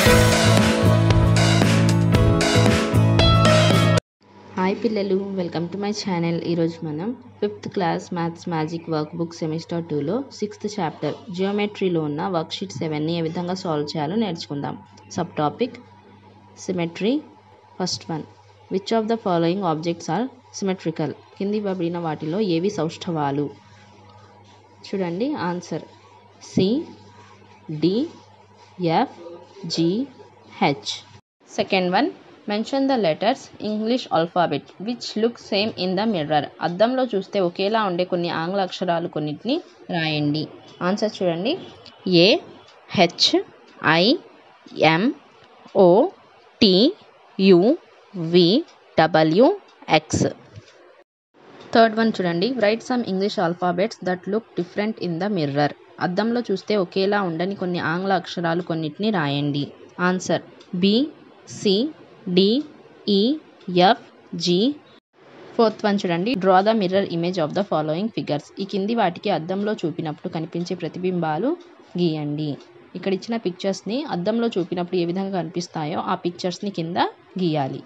Hi పిల్లలు, welcome to my channel. ఈరోజు మనం 5th class maths magic work book semester 2లో 6th చాప్టర్ జియోమెట్రీలో ఉన్న వర్క్షీట్ 7ని ఏ విధంగా సాల్వ్ చేయాలో నేర్చుకుందాం. Sub topic symmetry. First one, which of the following objects are symmetrical? కింది ఇవ్వబడిన వాటిలో ఏవి సౌష్ఠవాలు? చూడండి answer C, D, F, G, H. Second one, mention the letters English alphabet which look same in the mirror. అద్దంలో చూస్తే ఒకేలా ఉండే కొన్ని ఆంగ్ల అక్షరాలు కొన్నిటిని రాయండి. ఆన్సర్ చూడండి, A, H, I, M, O, T, U, V, W, X. Third one చూడండి, write some English alphabets that look different in the mirror. అద్దంలో చూస్తే ఒకేలా ఉండని కొన్ని ఆంగ్ల అక్షరాలు కొన్నిటిని రాయండి. Answer B, C, D, E, F, G. Fourth one చూడండి, draw the mirror image of the following figures. ఈ కింది వాటికి అద్దంలో చూపినప్పుడు కనిపించే ప్రతిబింబాలు గీయండి. ఇక్కడ ఇచ్చిన పిక్చర్స్ని అద్దంలో చూపినప్పుడు ఏ విధంగా కనిపిస్తాయో ఆ పిక్చర్స్ని కింద గీయాలి.